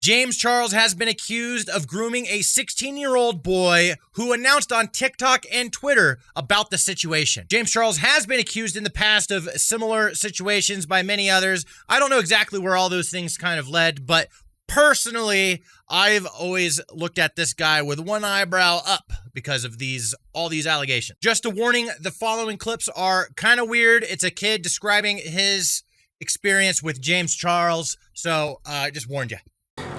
James Charles has been accused of grooming a 16-year-old boy who announced on TikTok and Twitter about the situation. James Charles has been accused in the past of similar situations by many others. I don't know exactly where all those things kind of led, but personally, I've always looked at this guy with one eyebrow up because of all these allegations. Just a warning, the following clips are kind of weird. It's a kid describing his experience with James Charles, so I just warned you.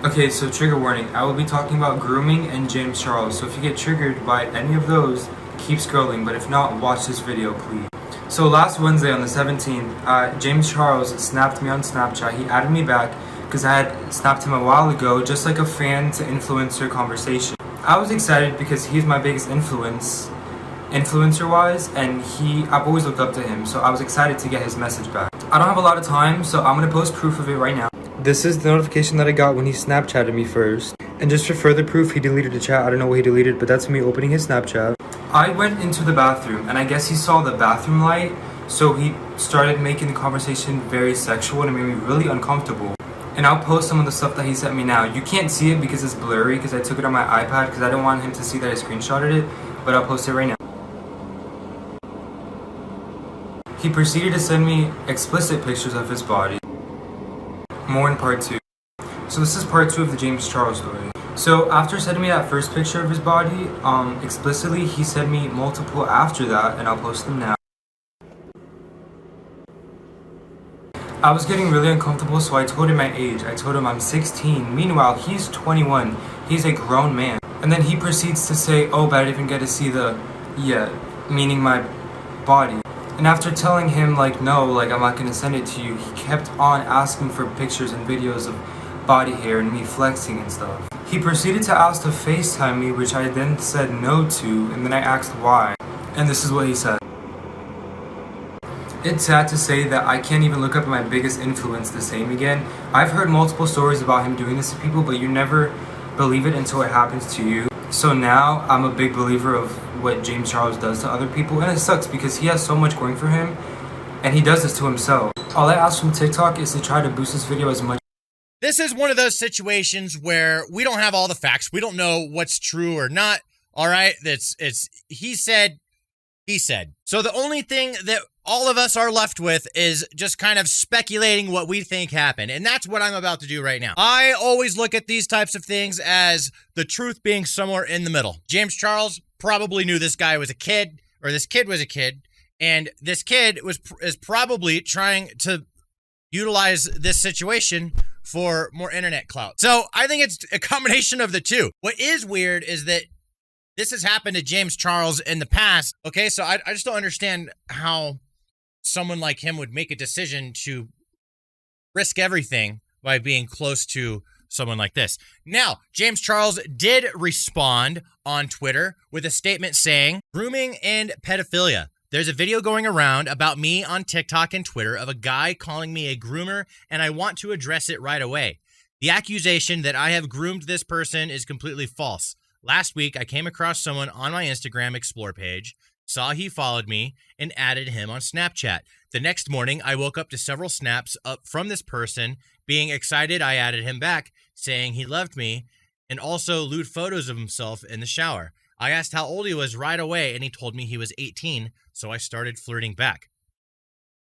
Okay, so trigger warning. I will be talking about grooming and James Charles, so if you get triggered by any of those, keep scrolling, but if not, watch this video, please. So last Wednesday on the 17th, James Charles snapped me on Snapchat. He added me back because I had snapped him a while ago, just like a fan to influencer conversation. I was excited because he's my biggest influencer-wise, and I've always looked up to him, so I was excited to get his message back. I don't have a lot of time, so I'm going to post proof of it right now. This is the notification that I got when he Snapchatted me first. And just for further proof, he deleted the chat. I don't know what he deleted, but that's me opening his Snapchat. I went into the bathroom, and I guess he saw the bathroom light, so he started making the conversation very sexual, and it made me really uncomfortable. And I'll post some of the stuff that he sent me now. You can't see it because it's blurry, because I took it on my iPad, because I didn't want him to see that I screenshotted it, but I'll post it right now. He proceeded to send me explicit pictures of his body. More in part 2. So this is part 2 of the James Charles story. So after sending me that first picture of his body, explicitly, he sent me multiple after that, and I'll post them now. I was getting really uncomfortable, so I told him my age. I told him I'm 16. Meanwhile, he's 21. He's a grown man. And then he proceeds to say, oh, but I didn't even get to see meaning my body. And after telling him, no, I'm not gonna send it to you, he kept on asking for pictures and videos of body hair and me flexing and stuff. He proceeded to ask to FaceTime me, which I then said no to, and then I asked why. And this is what he said. It's sad to say that I can't even look up my biggest influence the same again. I've heard multiple stories about him doing this to people, but you never believe it until it happens to you. So now I'm a big believer of what James Charles does to other people, and it sucks because he has so much going for him, and he does this to himself. All I ask from TikTok is to try to boost this video as much. This is one of those situations where we don't have all the facts. We don't know what's true or not. All right, it's he said. So the only thing that all of us are left with is just kind of speculating what we think happened. And that's what I'm about to do right now. I always look at these types of things as the truth being somewhere in the middle. James Charles probably knew this guy was a kid, or this kid was a kid, and this kid is probably trying to utilize this situation for more internet clout. So I think it's a combination of the two. What is weird is that this has happened to James Charles in the past. Okay, so I just don't understand how someone like him would make a decision to risk everything by being close to someone like this. Now, James Charles did respond on Twitter with a statement saying, grooming and pedophilia. There's a video going around about me on TikTok and Twitter of a guy calling me a groomer, and I want to address it right away. The accusation that I have groomed this person is completely false. Last week, I came across someone on my Instagram Explore page, saw he followed me, and added him on Snapchat. The next morning, I woke up to several snaps up from this person. Being excited, I added him back, saying he loved me, and also lewd photos of himself in the shower. I asked how old he was right away, and he told me he was 18, so I started flirting back.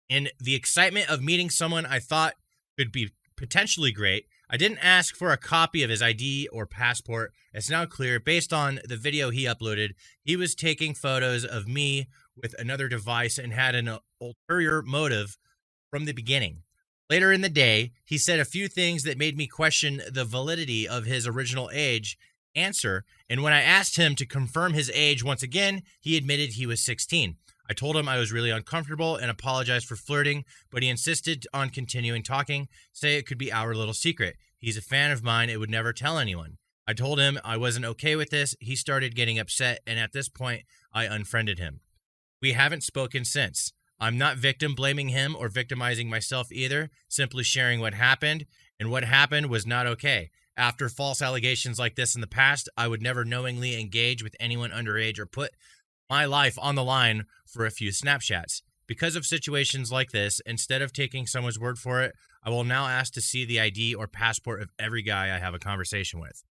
In the excitement of meeting someone I thought could be potentially great, I didn't ask for a copy of his ID or passport. It's now clear, based on the video he uploaded, he was taking photos of me with another device and had an ulterior motive from the beginning. Later in the day, he said a few things that made me question the validity of his original answer, and when I asked him to confirm his age once again, he admitted he was 16. I told him I was really uncomfortable and apologized for flirting, but he insisted on continuing talking, say it could be our little secret. He's a fan of mine, it would never tell anyone. I told him I wasn't okay with this. He started getting upset, and at this point, I unfriended him. We haven't spoken since. I'm not victim blaming him or victimizing myself either, simply sharing what happened, and what happened was not okay. After false allegations like this in the past, I would never knowingly engage with anyone underage or put my life on the line for a few Snapchats. Because of situations like this, instead of taking someone's word for it, I will now ask to see the ID or passport of every guy I have a conversation with.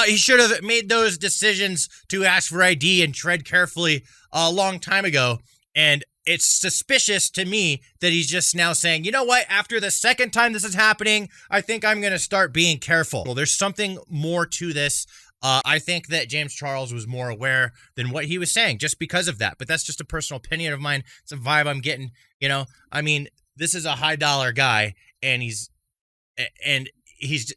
He should have made those decisions to ask for ID and tread carefully a long time ago. And it's suspicious to me that he's just now saying, you know what, after the second time this is happening, I think I'm going to start being careful. Well, there's something more to this. I think that James Charles was more aware than what he was saying just because of that. But that's just a personal opinion of mine. It's a vibe I'm getting, you know. I mean, this is a high dollar guy, and he's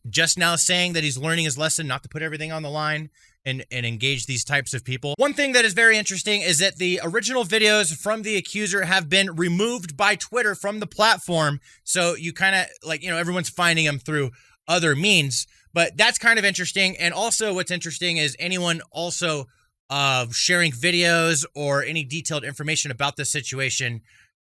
just now saying that he's learning his lesson not to put everything on the line and engage these types of people. One thing that is very interesting is that the original videos from the accuser have been removed by Twitter from the platform. So you kind of like, you know, everyone's finding them through other means, but that's kind of interesting. And also what's interesting is anyone also sharing videos or any detailed information about the situation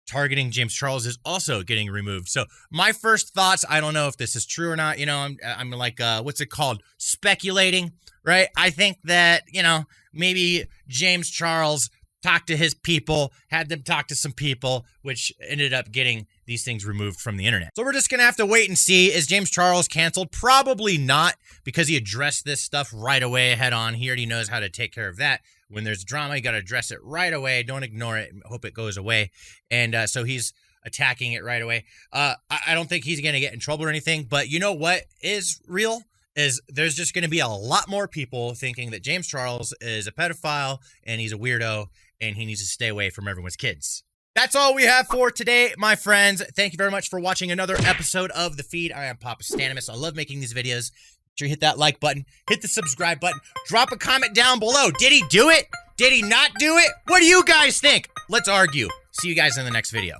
targeting James Charles is also getting removed. So my first thoughts, I don't know if this is true or not. You know, I'm like, what's it called? Speculating, right? I think that, you know, maybe James Charles talked to his people, had them talk to some people, which ended up getting these things removed from the internet. So we're just going to have to wait and see. Is James Charles canceled? Probably not, because he addressed this stuff right away head on. He already knows how to take care of that. When there's drama, you got to address it right away. Don't ignore it. Hope it goes away. And so he's attacking it right away. I don't think he's going to get in trouble or anything. But you know what is real? Is there's just going to be a lot more people thinking that James Charles is a pedophile and he's a weirdo and he needs to stay away from everyone's kids. That's all we have for today, my friends. Thank you very much for watching another episode of The Feed. I am Papa Stanimus. I love making these videos. Make sure you hit that like button, hit the subscribe button, drop a comment down below. Did he do it? Did he not do it? What do you guys think? Let's argue. See you guys in the next video.